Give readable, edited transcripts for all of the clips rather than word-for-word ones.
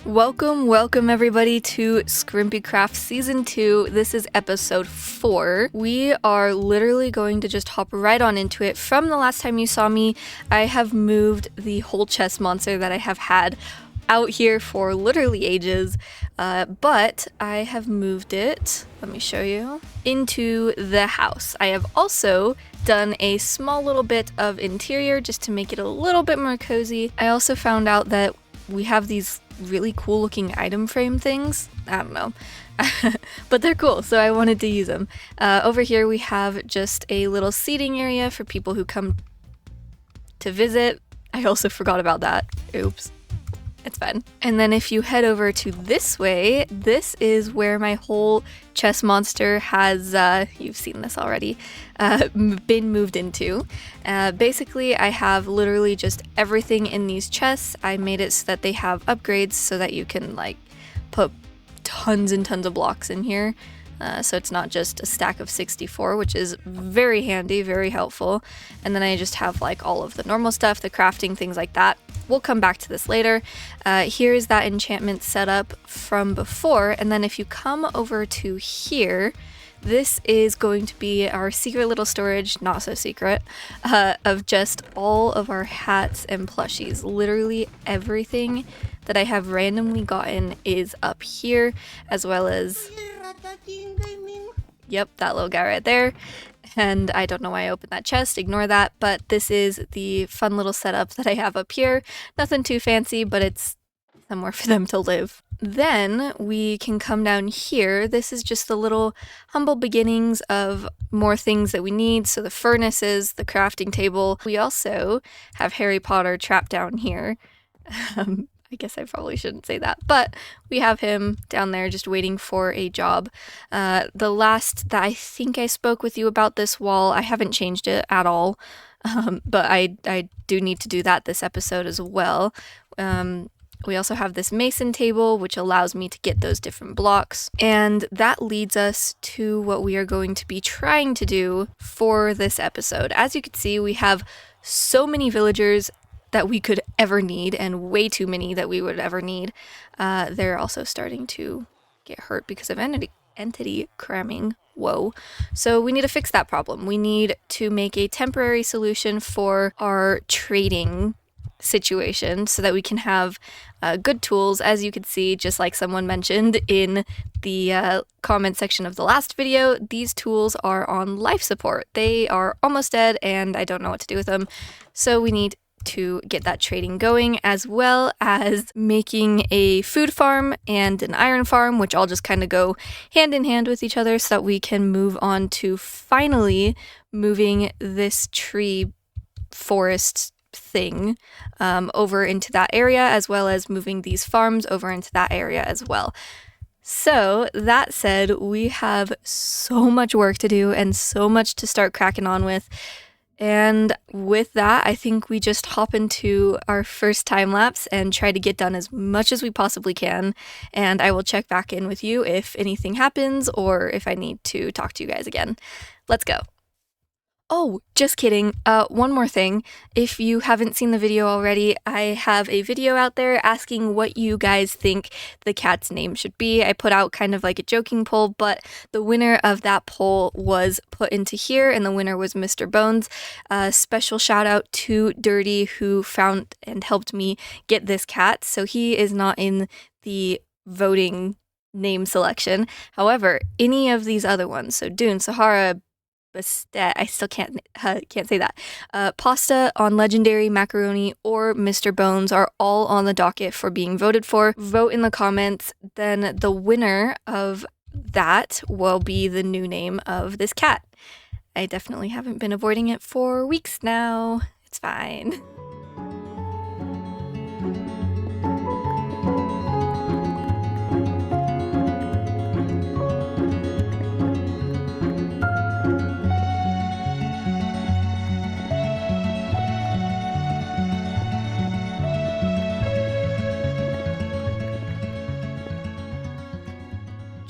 Welcome everybody to SkrimpyCraft Season 2. This is episode 4. We are literally going to just hop right on into it. From the last time you saw me, I have moved the whole chest monster that I have had out here for literally ages, but I have moved it, let me show you, into the house. I have also done a small little bit of interior just to make it a little bit more cozy. I also found out that we have these really cool looking item frame things. I don't know, but they're cool, so I wanted to use them. Over here we have just a little seating area for people who come to visit. I also forgot about that. Oops. It's fine. And then if you head over to this way, this is where my whole chest monster has, you've seen this already, been moved into. Basically, I have literally just everything in these chests. I made it so that they have upgrades so that you can like put tons and tons of blocks in here. So it's not just a stack of 64, which is very handy, very helpful. And then I just have like all of the normal stuff, the crafting, things like that. We'll come back to this later. Here's that enchantment setup from before. And then if you come over to here, this is going to be our secret little storage, not so secret, of just all of our hats and plushies. Literally everything that I have randomly gotten is up here, as well as, yep, that little guy right there. And I don't know why I opened that chest, ignore that, but this is the fun little setup that I have up here. Nothing too fancy, but it's somewhere for them to live. Then we can come down here. This is just the little humble beginnings of more things that we need. So the furnaces, the crafting table. We also have Harry Potter trapped down here. I guess I probably shouldn't say that, but we have him down there just waiting for a job. The last that I think I spoke with you about this wall, I haven't changed it at all, but I do need to do that this episode as well. We also have this mason table, which allows me to get those different blocks. And that leads us to what we are going to be trying to do for this episode. As you can see, we have so many villagers that we could ever need, and way too many that we would ever need. They're also starting to get hurt because of entity cramming. Whoa. So we need to fix that problem. We need to make a temporary solution for our trading situation so that we can have good tools. As you can see, just like someone mentioned in the comment section of the last video, these tools are on life support. They are almost dead and I don't know what to do with them. So we need to get that trading going, as well as making a food farm and an iron farm, which all just kind of go hand in hand with each other so that we can move on to finally moving this tree forest thing over into that area, as well as moving these farms over into that area as well. So that said, we have so much work to do and so much to start cracking on with. And with that, I think we just hop into our first time lapse and try to get done as much as we possibly can. And I will check back in with you if anything happens or if I need to talk to you guys again. Let's go. Oh, just kidding. One more thing. If you haven't seen the video already, I have a video out there asking what you guys think the cat's name should be. I put out kind of like a joking poll, but the winner of that poll was put into here, and the winner was MrBones. Special shout out to Dirty, who found and helped me get this cat. So he is not in the voting name selection. However, any of these other ones, so Dune, Sahara, I still can't say that. Pasta on Legendary, Macaroni, or MrBones are all on the docket for being voted for. Vote in the comments, then the winner of that will be the new name of this cat. I definitely haven't been avoiding it for weeks now. It's fine.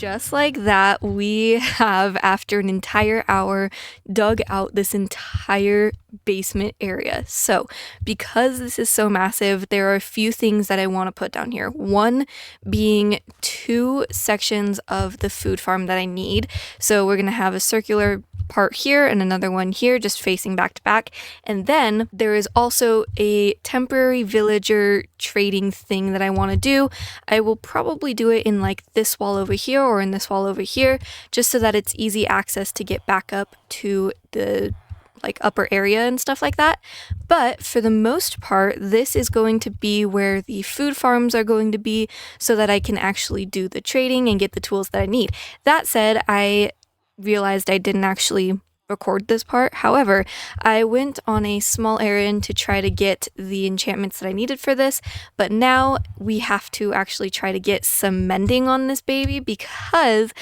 Just like that, we have, after an entire hour, dug out this entire basement area. So, because this is so massive, there are a few things that I want to put down here. One being 2 sections of the food farm that I need. So, we're going to have a circular part here and another one here, just facing back to back. And then there is also a temporary villager trading thing that I want to do. I will probably do it in like this wall over here or in this wall over here, just so that it's easy access to get back up to the like upper area and stuff like that. But for the most part, this is going to be where the food farms are going to be, so that I can actually do the trading and get the tools that I need. That said, I realized I didn't actually record this part. However, I went on a small errand to try to get the enchantments that I needed for this, but now we have to actually try to get some mending on this baby, because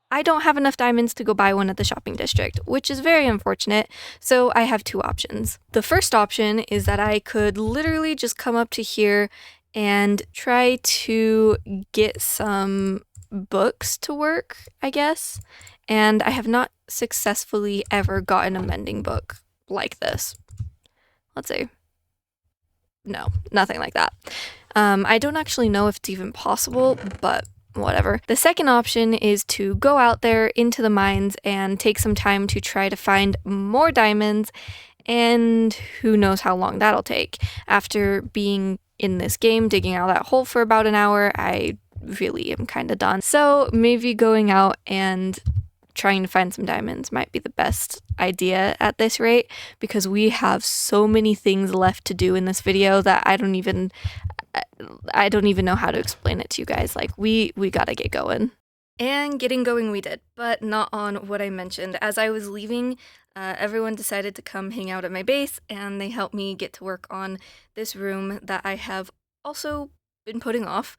I don't have enough diamonds to go buy one at the shopping district, which is very unfortunate. So I have 2 options. The first option is that I could literally just come up to here and try to get some books to work, I guess. And I have not successfully ever gotten a mending book like this. Let's see. No, nothing like that. I don't actually know if it's even possible, but whatever. The second option is to go out there into the mines and take some time to try to find more diamonds, and who knows how long that'll take. After being in this game, digging out that hole for about an hour, I really am kind of done. So maybe going out and trying to find some diamonds might be the best idea at this rate, because we have so many things left to do in this video that I don't even know how to explain it to you guys. Like, we gotta get going. And getting going we did, but not on what I mentioned. As I was leaving, everyone decided to come hang out at my base, and they helped me get to work on this room that I have also been putting off.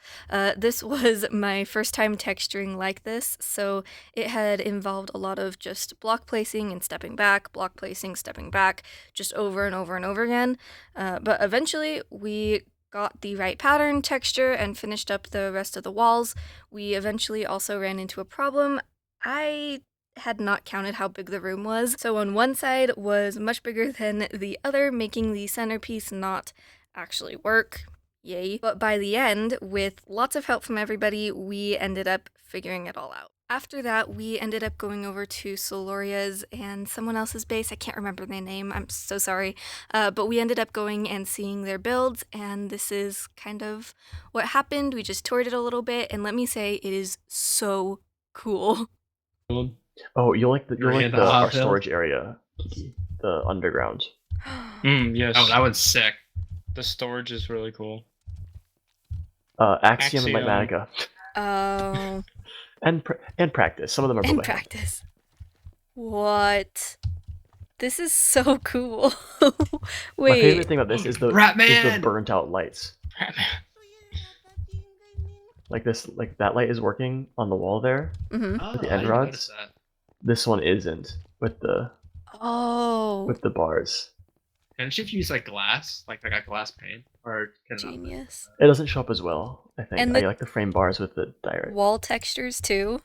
This was my first time texturing like this, so it had involved a lot of just block placing and stepping back, block placing, stepping back, just over and over and over again. But eventually we got the right pattern, texture, and finished up the rest of the walls. We eventually also ran into a problem. I had not counted how big the room was, so on one side was much bigger than the other, making the centerpiece not actually work. Yay. But by the end, with lots of help from everybody, we ended up figuring it all out. After that, we ended up going over to Soloria's and someone else's base. I can't remember their name. I'm so sorry. But we ended up going and seeing their builds, and this is kind of what happened. We just toured it a little bit, and let me say, it is so cool. Oh, you'll like our storage area, the underground. Yes. Oh, that one's sick. The storage is really cool. Axiom and Magmatica. Oh. and practice. Some of them are and practice. What? This is so cool. Wait. My favorite thing about this is the burnt out lights. Ratman. Like that light is working on the wall there. Mm-hmm. Oh, with the I end didn't rods. notice that. This one isn't with the bars. Can't you use like glass, like a glass pane, or can Genius. It doesn't show up as well, I think. And I like the frame bars with the direct wall textures too.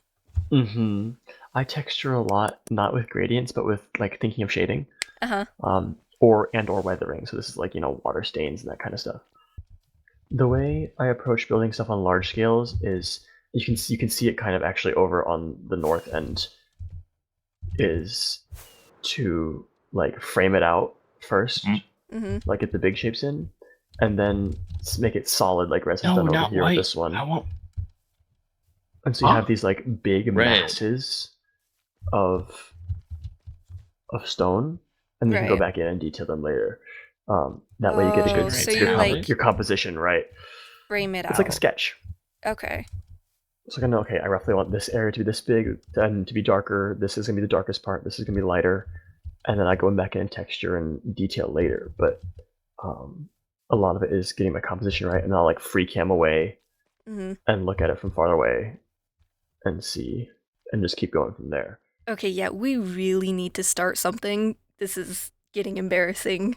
Mm-hmm. I texture a lot, not with gradients, but with like thinking of shading. Or weathering. So this is like, water stains and that kind of stuff. The way I approach building stuff on large scales is you can see it kind of actually over on the north end is to like frame it out first, like get the big shapes in, and then make it solid like Res has done over here with this one. I won't. And so you have these like big masses of stone, and you can go back in and detail them later. That way you get a good so your composition right. Frame it out. It's like a sketch. Okay. So I know, okay, I roughly want this area to be this big and to be darker. This is gonna be the darkest part. This is gonna be lighter, and then I go back in and texture and detail later. But a lot of it is getting my composition right, and I'll like free cam away and look at it from far away and see, and just keep going from there. Okay, yeah, we really need to start something. This is getting embarrassing.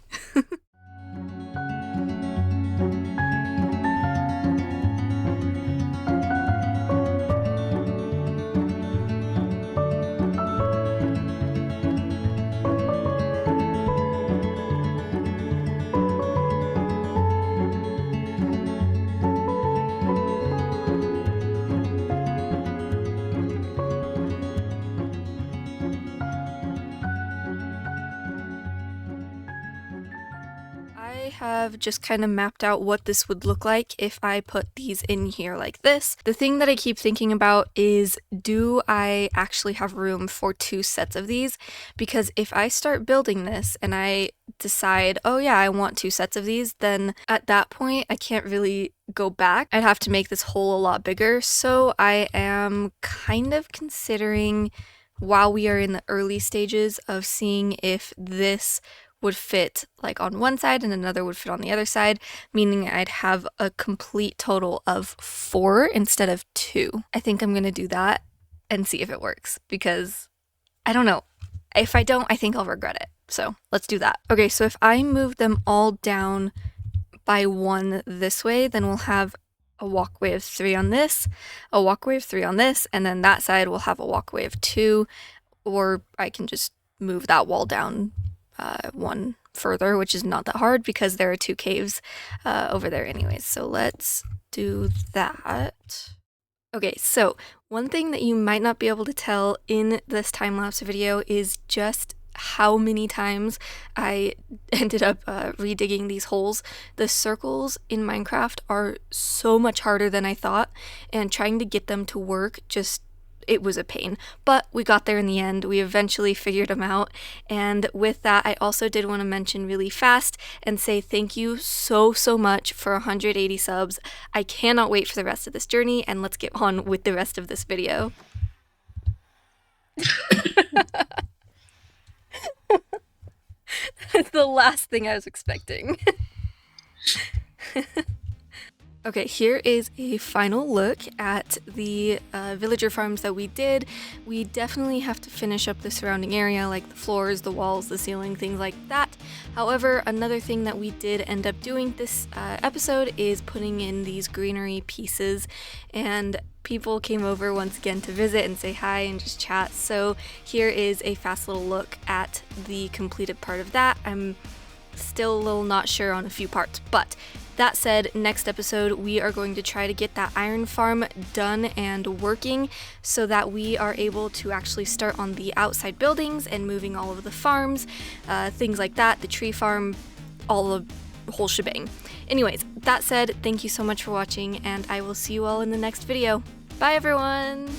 have just kind of mapped out what this would look like if I put these in here like this. The thing that I keep thinking about is, do I actually have room for 2 sets of these? Because if I start building this and I decide, oh yeah, I want 2 sets of these, then at that point I can't really go back. I'd have to make this hole a lot bigger. So I am kind of considering, while we are in the early stages of seeing if this would fit like on one side and another would fit on the other side, meaning I'd have a complete total of 4 instead of 2. I think I'm gonna do that and see if it works, because I don't know. If I don't, I think I'll regret it. So let's do that. Okay, so if I move them all down by 1 this way, then we'll have a walkway of 3 on this, a walkway of 3 on this, and then that side will have a walkway of 2, or I can just move that wall down 1 further, which is not that hard because there are 2 caves over there anyways. So let's do that. Okay, so one thing that you might not be able to tell in this time-lapse video is just how many times I ended up redigging these holes. The circles in Minecraft are so much harder than I thought, and trying to get them to work it was a pain, but we got there in the end. We eventually figured them out. And with that, I also did want to mention really fast and say thank you so much for 180 subs. I cannot wait for the rest of this journey, and let's get on with the rest of this video. That's the last thing I was expecting. Okay, here is a final look at the villager farms that we did. We definitely have to finish up the surrounding area, like the floors, the walls, the ceiling, things like that. However, another thing that we did end up doing this episode is putting in these greenery pieces, and people came over once again to visit and say hi and just chat. So here is a fast little look at the completed part of that. I'm still a little not sure on a few parts, but that said, next episode we are going to try to get that iron farm done and working so that we are able to actually start on the outside buildings and moving all of the farms, things like that, the tree farm, all the whole shebang. Anyways, that said, thank you so much for watching, and I will see you all in the next video. Bye everyone!